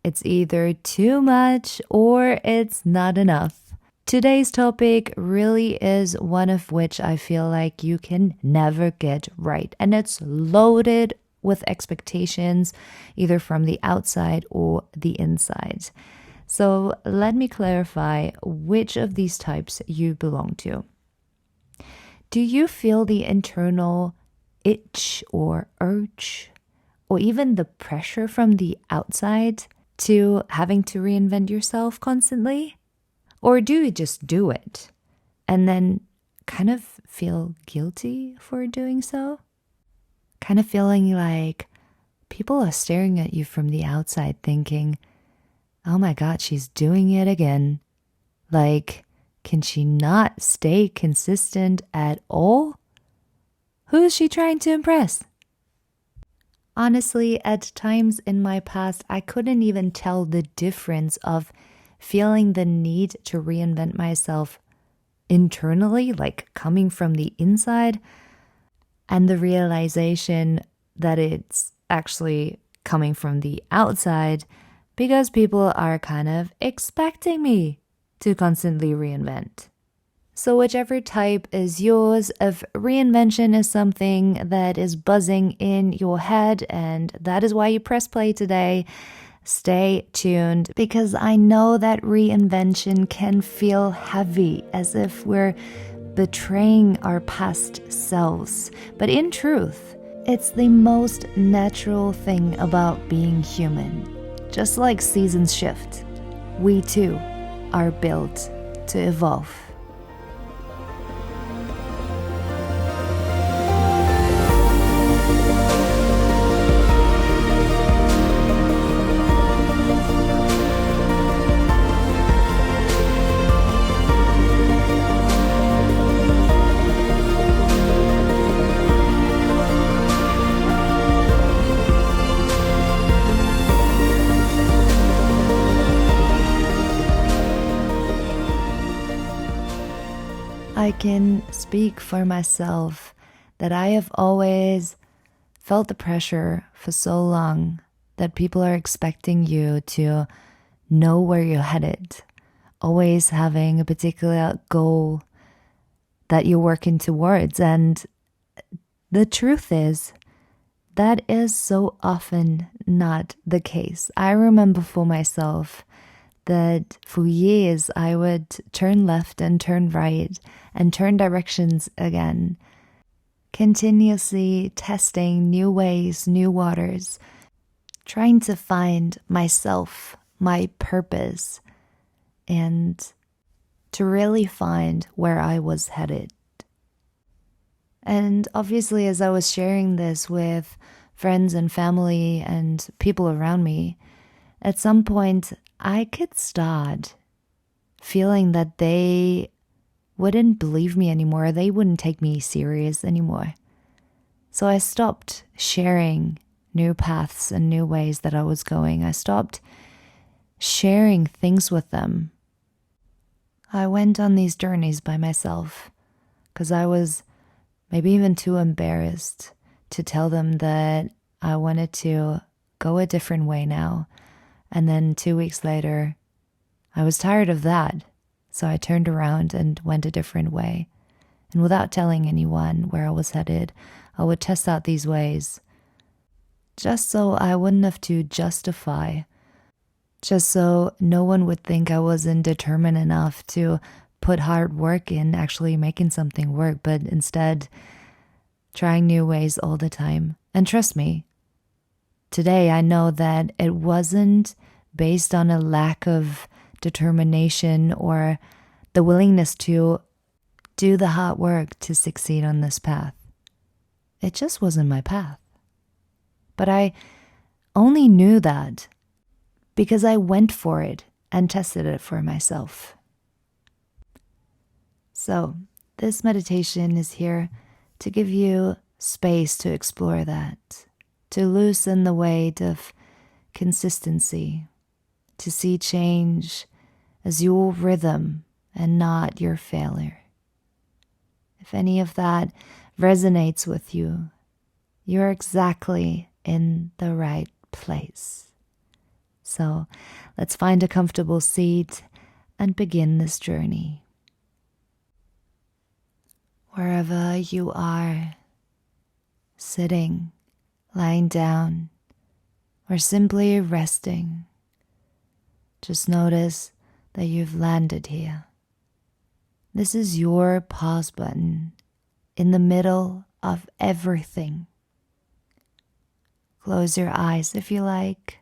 It's either too much or it's not enough. Today's topic really is one of which I feel like you can never get right. And it's loaded with expectations, either from the outside or the inside. So let me clarify which of these types you belong to. Do you feel the internal itch or urge, or even the pressure from the outside to having to reinvent yourself constantly? Or do you just do it and then kind of feel guilty for doing so? Kind of feeling like people are staring at you from the outside thinking, oh my God, she's doing it again. Like, can she not stay consistent at all? Who is she trying to impress? Honestly, at times in my past, I couldn't even tell the difference of feeling the need to reinvent myself internally, like coming from the inside, and the realization that it's actually coming from the outside because people are kind of expecting me to constantly reinvent. So whichever type is yours, if reinvention is something that is buzzing in your head and that is why you press play today, stay tuned because I know that reinvention can feel heavy, as if we're betraying our past selves. But in truth, it's the most natural thing about being human. Just like seasons shift, we too are built to evolve. I can speak for myself that I have always felt the pressure for so long that people are expecting you to know where you're headed, always having a particular goal that you're working towards. And the truth is, that is so often not the case. I remember for myself that for years I would turn left and turn right and turn directions again, continuously testing new ways, new waters, trying to find myself, my purpose, and to really find where I was headed. And obviously, as I was sharing this with friends and family and people around me, at some point I could start feeling that they wouldn't believe me anymore. They wouldn't take me serious anymore. So I stopped sharing new paths and new ways that I was going. I stopped sharing things with them. I went on these journeys by myself because I was maybe even too embarrassed to tell them that I wanted to go a different way now. And then 2 weeks later, I was tired of that. So I turned around and went a different way. And without telling anyone where I was headed, I would test out these ways just so I wouldn't have to justify, just so no one would think I wasn't determined enough to put hard work in actually making something work, but instead trying new ways all the time. And trust me, today I know that it wasn't based on a lack of determination or the willingness to do the hard work to succeed on this path. It just wasn't my path. But I only knew that because I went for it and tested it for myself. So this meditation is here to give you space to explore that, to loosen the weight of consistency, to see change as your rhythm and not your failure. If any of that resonates with you, you're exactly in the right place. So let's find a comfortable seat and begin this journey. Wherever you are, sitting, lying down, or simply resting, just notice that you've landed here. This is your pause button in the middle of everything. Close your eyes if you like.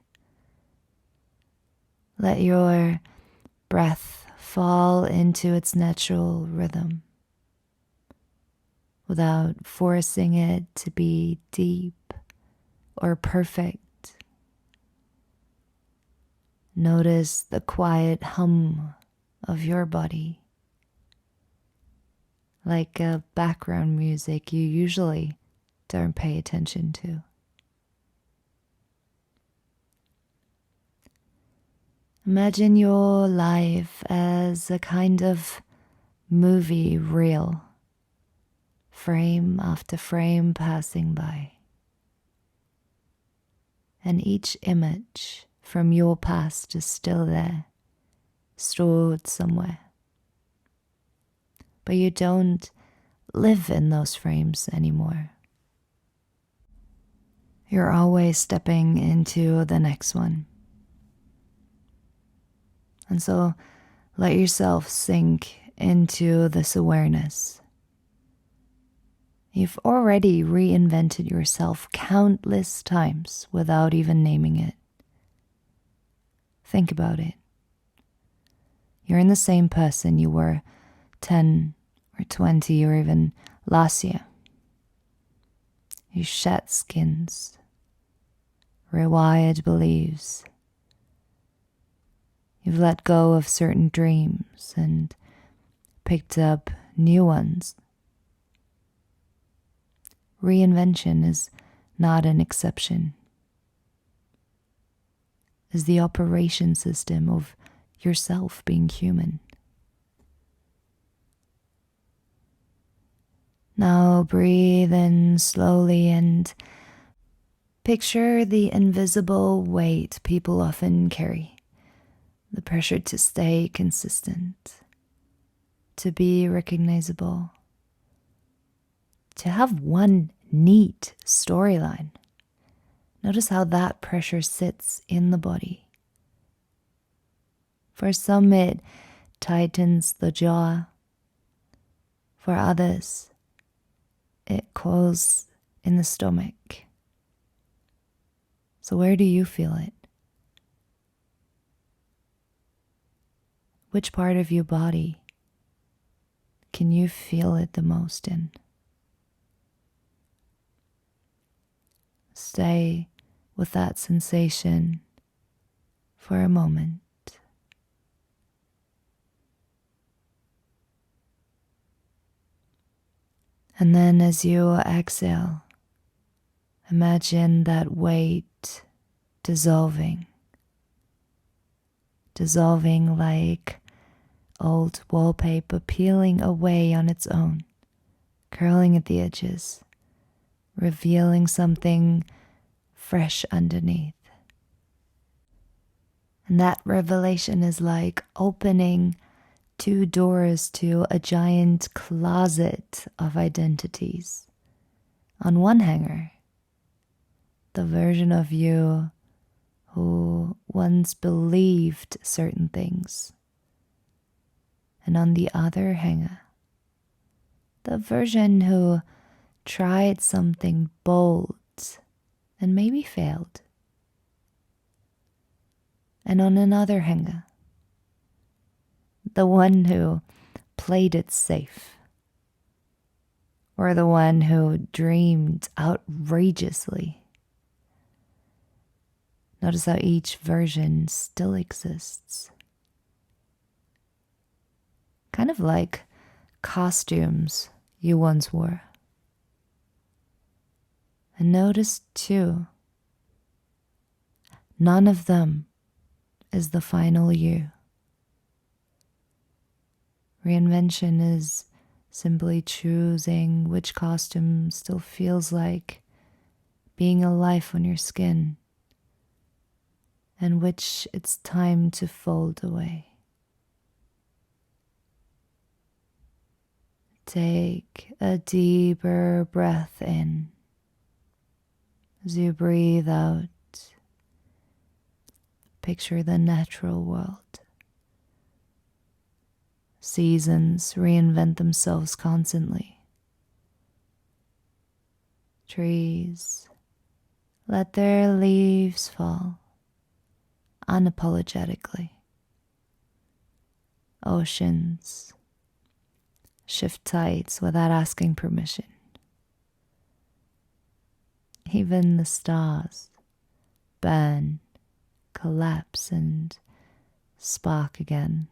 Let your breath fall into its natural rhythm without forcing it to be deep or perfect. Notice the quiet hum of your body, like a background music you usually don't pay attention to. Imagine your life as a kind of movie reel, frame after frame passing by. And each image from your past is still there, stored somewhere. But you don't live in those frames anymore. You're always stepping into the next one. And so let yourself sink into this awareness. You've already reinvented yourself countless times without even naming it. Think about it. You're in the same person you were 10 or 20 or even last year. You shed skins, rewired beliefs. You've let go of certain dreams and picked up new ones. Reinvention is not an exception. It's the operation system of yourself being human. Now breathe in slowly and picture the invisible weight people often carry. The pressure to stay consistent, to be recognizable, to have one neat storyline. Notice how that pressure sits in the body. For some, it tightens the jaw. For others, it coils in the stomach. So where do you feel it? Which part of your body can you feel it the most in? Stay with that sensation for a moment. And then as you exhale, imagine that weight dissolving like old wallpaper peeling away on its own, curling at the edges, revealing something fresh underneath. And that revelation is like opening two doors to a giant closet of identities. On one hanger, the version of you who once believed certain things. And on the other hanger, the version who tried something bold and maybe failed. And on another hanger, the one who played it safe, or the one who dreamed outrageously. Notice how each version still exists. Kind of like costumes you once wore. And notice too, none of them is the final you. Reinvention is simply choosing which costume still feels like being alive on your skin and which it's time to fold away. Take a deeper breath in. As you breathe out, picture the natural world. Seasons reinvent themselves constantly. Trees let their leaves fall unapologetically. Oceans shift tides without asking permission. Even the stars burn, collapse, and spark again.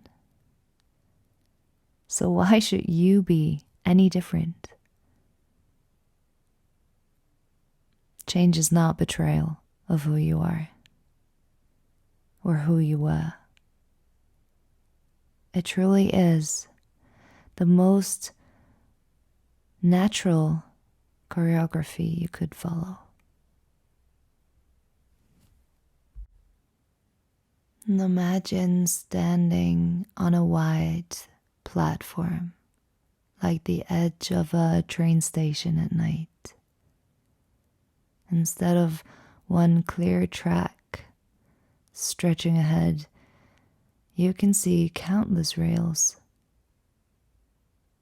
So why should you be any different? Change is not betrayal of who you are or who you were. It truly is the most natural choreography you could follow. And imagine standing on a wide platform, like the edge of a train station at night. Instead of one clear track stretching ahead, you can see countless rails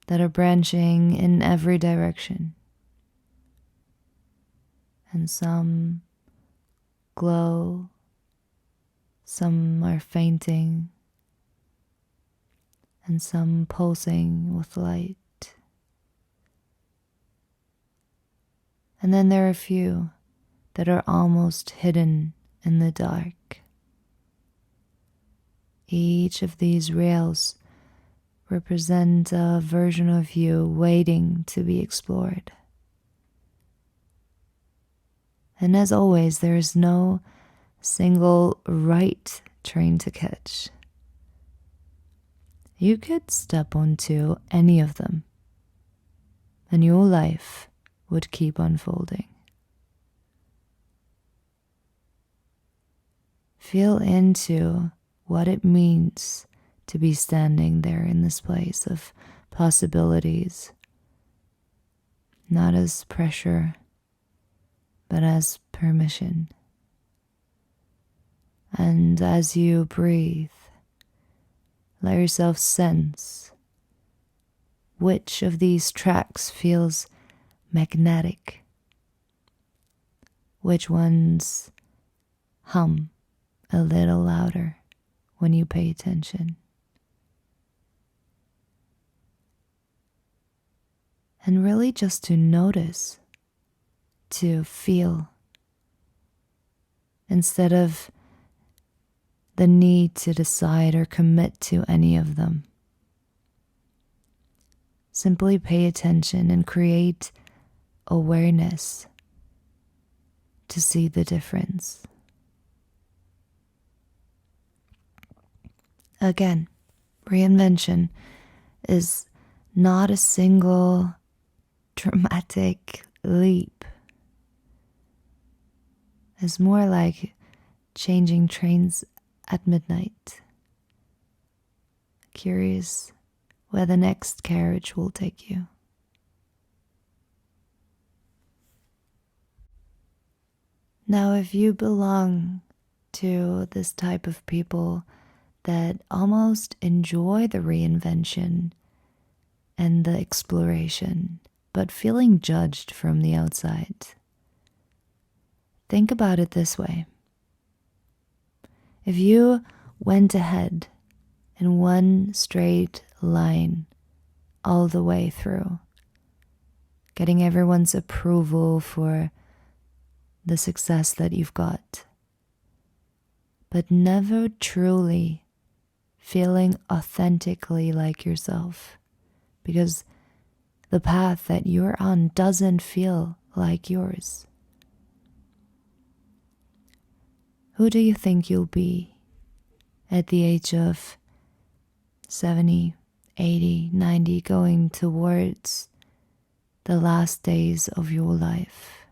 that are branching in every direction. And some glow, some are fainting, and some pulsing with light. And then there are a few that are almost hidden in the dark. Each of these rails represent a version of you waiting to be explored. And as always, there is no single right train to catch. You could step onto any of them, and your life would keep unfolding. Feel into what it means to be standing there in this place of possibilities, not as pressure, but as permission. And as you breathe, let yourself sense which of these tracks feels magnetic, which ones hum a little louder when you pay attention. And really just to notice, to feel, instead of the need to decide or commit to any of them. Simply pay attention and create awareness to see the difference. Again, reinvention is not a single dramatic leap. It's more like changing trains at midnight, curious where the next carriage will take you. Now, if you belong to this type of people that almost enjoy the reinvention and the exploration, but feeling judged from the outside, think about it this way. If you went ahead in one straight line all the way through, getting everyone's approval for the success that you've got, but never truly feeling authentically like yourself, because the path that you're on doesn't feel like yours, who do you think you'll be at the age of 70, 80, 90, going towards the last days of your life?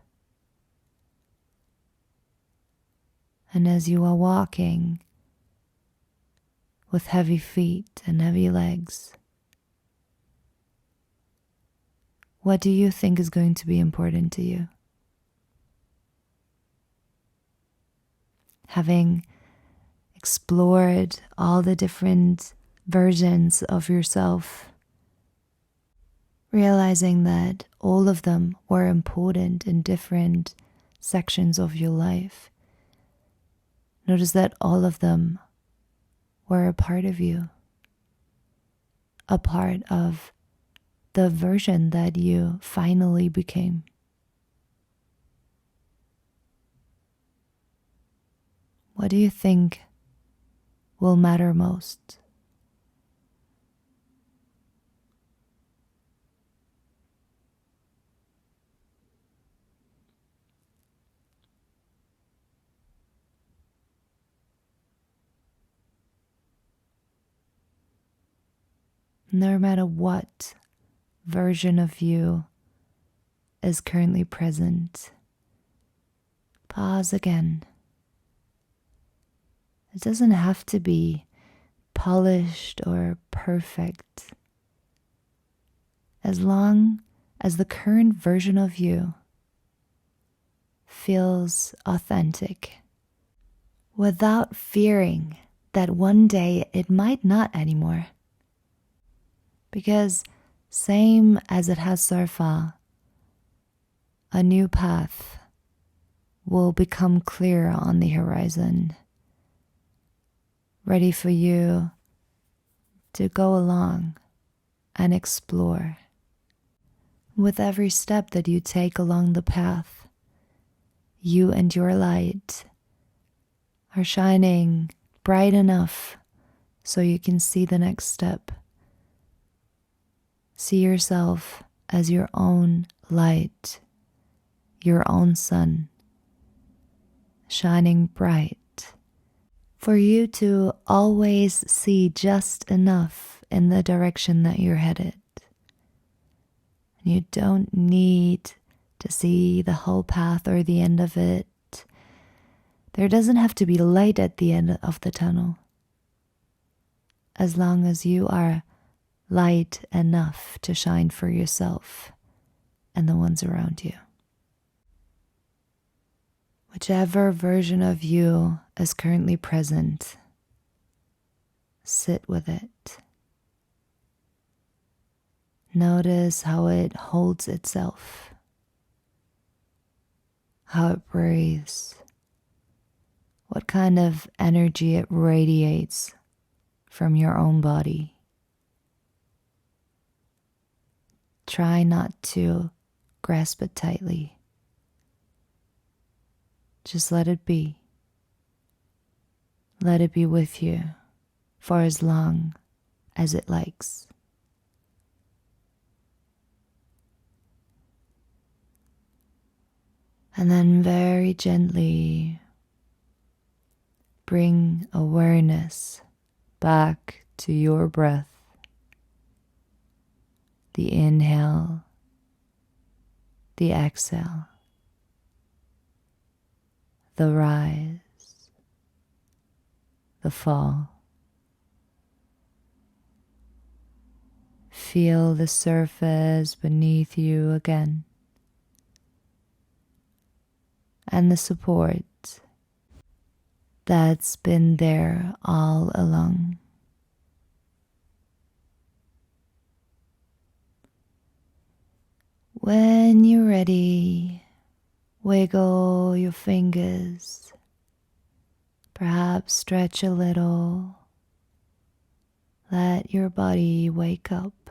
And as you are walking with heavy feet and heavy legs, what do you think is going to be important to you? Having explored all the different versions of yourself, realizing that all of them were important in different sections of your life. Notice that all of them were a part of you, a part of the version that you finally became. What do you think will matter most? No matter what version of you is currently present, pause again. It doesn't have to be polished or perfect. As long as the current version of you feels authentic, without fearing that one day it might not anymore. Because same as it has so far, a new path will become clearer on the horizon, ready for you to go along and explore. With every step that you take along the path, you and your light are shining bright enough so you can see the next step. See yourself as your own light, your own sun, shining bright, for you to always see just enough in the direction that you're headed. You don't need to see the whole path or the end of it. There doesn't have to be light at the end of the tunnel, as long as you are light enough to shine for yourself and the ones around you. Whichever version of you is currently present, sit with it. Notice how it holds itself, how it breathes, what kind of energy it radiates from your own body. Try not to grasp it tightly. Just let it be. Let it be with you for as long as it likes. And then very gently bring awareness back to your breath. The inhale, the exhale, the rise, the fall. Feel the surface beneath you again, and the support that's been there all along. When you're ready, wiggle your fingers, perhaps stretch a little, let your body wake up.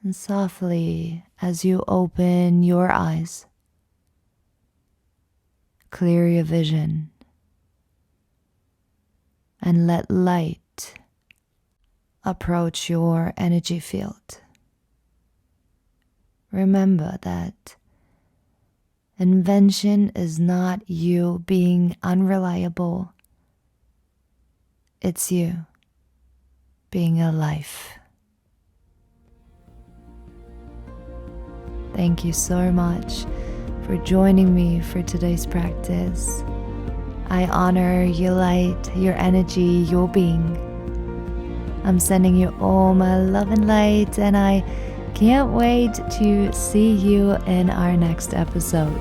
And softly, as you open your eyes, clear your vision and let light approach your energy field. Remember that invention is not you being unreliable. It's you being alive. Thank you so much for joining me for today's practice. I honor your light, your energy, your being. I'm sending you all my love and light, and I can't wait to see you in our next episode.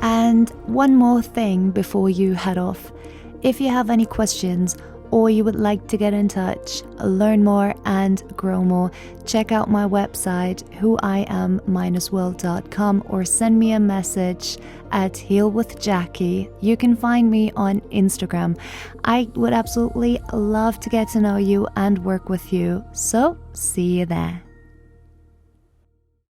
And one more thing before you head off. If you have any questions or you would like to get in touch, learn more and grow more, check out my website whoiam-world.com or send me a message at healwithjackie. You can find me on Instagram. I would absolutely love to get to know you and work with you. So see you there.